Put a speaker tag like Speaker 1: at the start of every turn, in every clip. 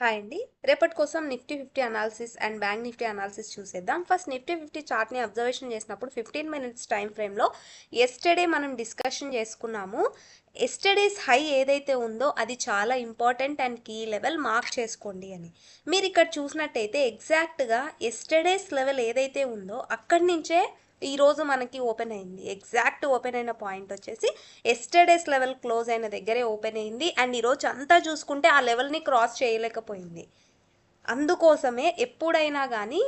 Speaker 1: Hi అండి. రేపటి కోసం Nifty 50 analysis and bank Nifty analysis చూసేద్దాం. ఫస్ట్ నిఫ్టీ 50 చార్ట్‌ని అబ్జర్వేషన్ చేసినప్పుడు 15 మినిట్స్ టైమ్ ఫ్రేమ్‌లో యెస్టర్‌డే మనం డిస్కషన్ చేసుకున్నాము. యెస్టర్‌డేస్ హై ఏదైతే ఉందో అది చాలా important and key level mark చేసుకోండి అని. మీరు ఇక్కడ చూసినట్టయితే ఎగ్జాక్ట్‌గా యెస్టర్‌డేస్ లెవెల్ ఏదైతే ఉందో అక్కడి నుంచే ఈరోజు మనకి ఓపెన్ అయింది. ఎగ్జాక్ట్ ఓపెన్ అయిన పాయింట్ వచ్చేసి యెస్టర్‌డేస్ లెవెల్ క్లోజ్ అయిన దగ్గరే ఓపెన్ అయింది. అండ్ ఈరోజు అంతా చూసుకుంటే ఆ లెవెల్‌ని క్రాస్ చేయలేకపోయింది. అందుకోసమే ఎప్పుడైనా కానీ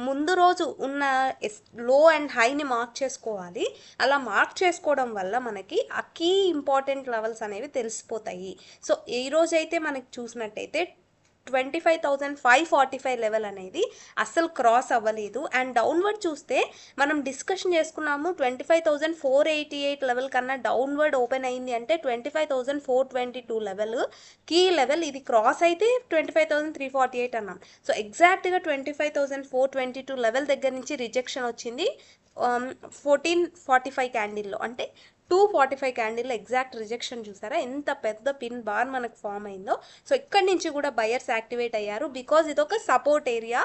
Speaker 1: ముందు రోజు ఉన్న లో అండ్ హైని మార్క్ చేసుకోవాలి. అలా మార్క్ చేసుకోవడం వల్ల మనకి ఆ కీ ఇంపార్టెంట్ లెవెల్స్ అనేవి తెలిసిపోతాయి. సో ఈరోజు అయితే మనకి చూసినట్టయితే 25,545 లెవెల్ అనేది అస్సలు క్రాస్ అవ్వలేదు. అండ్ డౌన్వర్డ్ చూస్తే మనం డిస్కషన్ చేసుకున్నాము 25,488 లెవెల్ కన్నా డౌన్వర్డ్ ఓపెన్ అయింది అంటే 25,422 లెవెల్ కీ లెవెల్. ఇది క్రాస్ అయితే 25,348 అన్నాం. సో ఎగ్జాక్ట్గా 25,422 లెవెల్ దగ్గర నుంచి రిజెక్షన్ వచ్చింది 1445 క్యాండిల్లో, అంటే 245 క్యాండిల్లో ఎగ్జాక్ట్ రిజెక్షన్ చూసారా ఎంత పెద్ద పిన్ బార్ మనకు ఫామ్ అయిందో. సో ఇక్కడి నుంచి కూడా బయర్స్ యాక్టివేట్ అయ్యారు బికాజ్ ఇది ఒక సపోర్ట్ ఏరియా.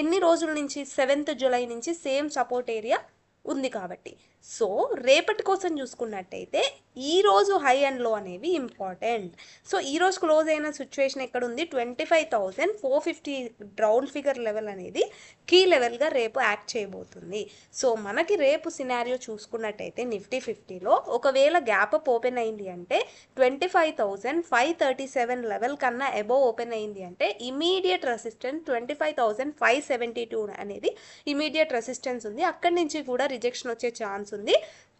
Speaker 1: ఎన్ని రోజుల నుంచి 7th జూలై నుంచి సేమ్ సపోర్ట్ ఏరియా ఉంది కాబట్టి. సో రేపటి కోసం చూసుకున్నట్టయితే ఈరోజు హై అండ్ లో అనేవి ఇంపార్టెంట్. సో ఈరోజు క్లోజ్ అయిన సిచ్యువేషన్ ఎక్కడ ఉంది, 25,450 రౌండ్ ఫిగర్ లెవెల్ అనేది కీ లెవెల్గా రేపు యాక్ట్ చేయబోతుంది. సో మనకి రేపు సినారియో చూసుకున్నట్టయితే నిఫ్టీ 50లో ఒకవేళ గ్యాప్ అప్ ఓపెన్ అయింది అంటే 25,537 లెవెల్ కన్నా అబోవ్ ఓపెన్ అయింది అంటే ఇమీడియట్ రెసిస్టెన్స్ 25,572 అనేది ఇమీడియట్ రెసిస్టెన్స్ ఉంది. అక్కడి నుంచి కూడా రిజెక్షన్ వచ్చే ఛాన్స్ ఉంది.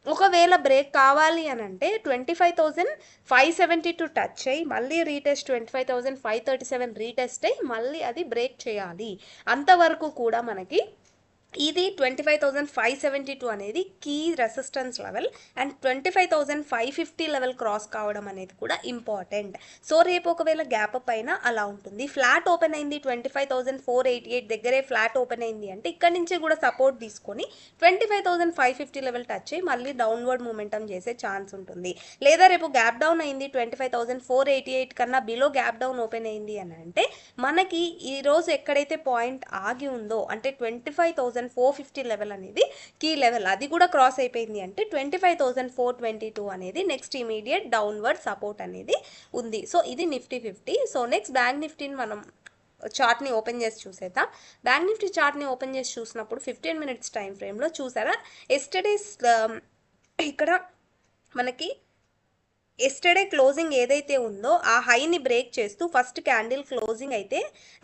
Speaker 1: ఒకవేళ బ్రేక్ కావాలి అని అంటే 25,572 టచ్ అయ్యి మళ్ళీ రీటెస్ట్ 25,537 రీటెస్ట్ అయ్యి మళ్ళీ అది బ్రేక్ చేయాలి. అంతవరకు కూడా మనకి ఇది 25,572 అనేది key resistance level and 25,550 level cross కావడం అనేది కూడా ఇంపార్టెంట్. సో రేపు ఒకవేళ గ్యాప్ అప్ అయినా అలా ఉంటుంది. ఫ్లాట్ ఓపెన్ అయింది 25,488 దగ్గరే ఫ్లాట్ ఓపెన్ అయింది అంటే ఇక్కడ నుంచి కూడా సపోర్ట్ తీసుకొని 25,550 లెవెల్ టచ్ అయ్యి మళ్ళీ డౌన్వర్డ్ మూమెంటం చేసే ఛాన్స్ ఉంటుంది. లేదా రేపు గ్యాప్ డౌన్ అయింది 25,488 కన్నా బిలో గ్యాప్ డౌన్ ఓపెన్ అయింది అని అంటే మనకి ఈరోజు ఎక్కడైతే పాయింట్ ఆగి ఉందో అంటే 25,450 లెవెల్ అనేది కీ లెవెల్, అది కూడా క్రాస్ అయిపోయింది అంటే 25,422 అనేది నెక్స్ట్ ఇమీడియట్ డౌన్వర్డ్ సపోర్ట్ అనేది ఉంది. సో ఇది నిఫ్టీ 50. సో నెక్స్ట్ బ్యాంక్ నిఫ్టీని మనం చార్ట్ని ఓపెన్ చేసి చూసేద్దాం. బ్యాంక్ నిఫ్టీ చార్ట్ని ఓపెన్ చేసి చూసినప్పుడు 15 మినిట్స్ టైం ఫ్రేమ్లో చూసారా ఎస్టర్డేస్ ఇక్కడ మనకి ఎస్టర్డే క్లోజింగ్ ఏదైతే ఉందో ఆ హైని బ్రేక్ చేస్తూ ఫస్ట్ క్యాండిల్ క్లోజింగ్ అయితే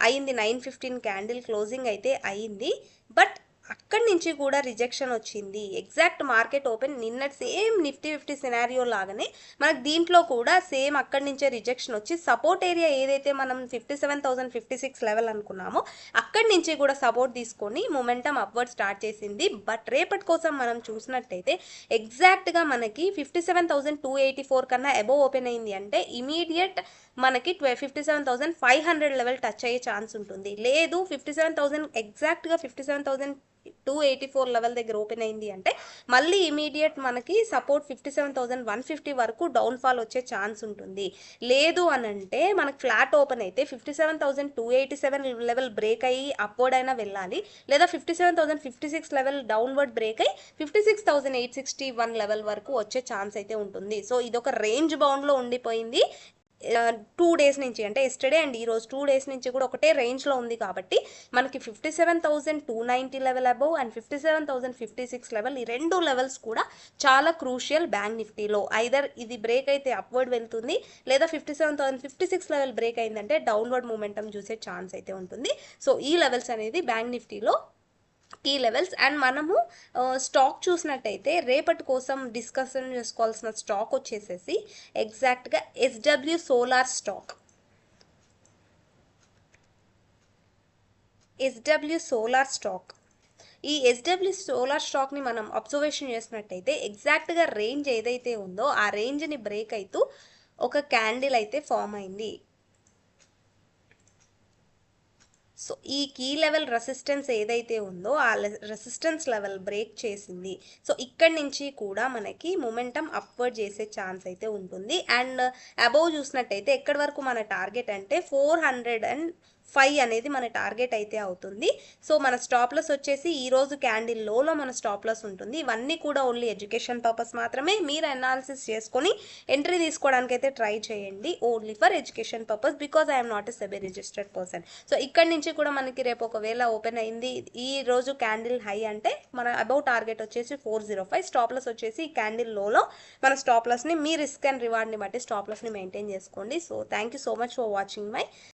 Speaker 1: అయింది, 9:15 క్యాండిల్ క్లోజింగ్ అయితే అయింది. బట్ అక్కడి నుంచి కూడా రిజెక్షన్ వచ్చింది. ఎగ్జాక్ట్ మార్కెట్ ఓపెన్ నిన్న సేమ్ నిఫ్టీ 50 సినారియో లాగానే మనకు దీంట్లో కూడా సేమ్ అక్కడి నుంచే రిజెక్షన్ వచ్చి సపోర్ట్ ఏరియా ఏదైతే మనం 57,056 లెవెల్ అనుకున్నామో అక్కడి నుంచి కూడా సపోర్ట్ తీసుకొని మొమెంటం అప్వర్డ్ స్టార్ట్ చేసింది. బట్ రేపటి కోసం మనం చూసినట్టయితే ఎగ్జాక్ట్గా మనకి 57,284 కన్నా అబోవ్ ఓపెన్ అయింది అంటే ఇమీడియట్ మనకి 57,500 లెవెల్ టచ్ అయ్యే ఛాన్స్ ఉంటుంది. లేదు 57,000 ఎగ్జాక్ట్గా 57,284 లెవెల్ దగ్గర ఓపెన్ అయింది అంటే మళ్ళీ ఇమీడియట్ మనకి సపోర్ట్ 57,150 వరకు డౌన్ఫాల్ వచ్చే ఛాన్స్ ఉంటుంది. లేదు అని అంటే మనకి ఫ్లాట్ ఓపెన్ అయితే 57,287 లెవెల్ బ్రేక్ అయ్యి అప్వర్డ్ అయినా వెళ్ళాలి. లేదా 57,056 లెవెల్ డౌన్వర్డ్ బ్రేక్ అయ్యి 56,861 లెవెల్ వరకు వచ్చే ఛాన్స్ అయితే ఉంటుంది. సో ఇది ఒక రేంజ్ బౌండ్లో ఉండిపోయింది 2 డేస్ నుంచి, అంటే ఎస్టర్డే అండ్ ఈరోజు 2 డేస్ నుంచి కూడా ఒకటే రేంజ్లో ఉంది కాబట్టి మనకి 57,290 లెవెల్ అబోవ్ అండ్ 57,056 లెవెల్, ఈ రెండు లెవెల్స్ కూడా చాలా క్రూషియల్ బ్యాంక్ నిఫ్టీలో. ఐదర్ ఇది బ్రేక్ అయితే అప్వర్డ్ వెళ్తుంది లేదా 57,056 లెవెల్ బ్రేక్ అయిందంటే డౌన్వర్డ్ మూమెంటం చూసే ఛాన్స్ అయితే ఉంటుంది. సో ఈ లెవెల్స్ అనేది బ్యాంక్ నిఫ్టీలో కీ లెవెల్స్. అండ్ మనము స్టాక్ చూసినట్టయితే రేపటి కోసం డిస్కషన్ చేసుకోవాల్సిన స్టాక్ వచ్చేసేసి ఎగ్జాక్ట్గా SW solar stock. SW solar stock ఈ ఎస్డబ్ల్యూ సోలార్ స్టాక్ని మనం అబ్జర్వేషన్ చేసినట్టయితే ఎగ్జాక్ట్గా రేంజ్ ఏదైతే ఉందో ఆ రేంజ్ని బ్రేక్ అవుతూ ఒక క్యాండిల్ అయితే ఫామ్ అయింది. సో ఈ కీ లెవెల్ రెసిస్టెన్స్ ఏదైతే ఉందో ఆ రెసిస్టెన్స్ లెవెల్ బ్రేక్ చేసింది. సో ఇక్కడి నుంచి కూడా మనకి మొమెంటం అప్వర్డ్ చేసే ఛాన్స్ అయితే ఉంటుంది. అండ్ అబోవ్ చూసినట్టయితే ఎక్కడి వరకు మన టార్గెట్ అంటే 405 అనేది మన టార్గెట్ అయితే అవుతుంది. సో మన స్టాప్ లాస్ వచ్చేసి ఈ రోజు క్యాండిల్ లోలో మన స్టాప్ లాస్ ఉంటుంది. ఇవన్నీ కూడా ఓన్లీ ఎడ్యుకేషన్ పర్పస్ మాత్రమే. మీరు అనాలిసిస్ చేసుకొని ఎంట్రీ తీసుకోవడానికి అయితే ట్రై చేయండి. Only for education purpose, because I'm not a SEBI registered person. So ఇక్కడ నుంచి కూడా మనకి రేపు ఒకవేళ ఓపెన్ అయింది ఈ రోజు క్యాండిల్ హై అంటే మన అబౌట్ టార్గెట్ వచ్చేసి 405, స్టాప్ లాస్ వచ్చేసి ఈ క్యాండిల్ లోలో మన స్టాప్ లాస్ని మీ రిస్క్ అండ్ రివార్డ్ని బట్టి స్టాప్ లాస్ని మెయింటైన్ చేసుకోండి. So thank you so much for watching my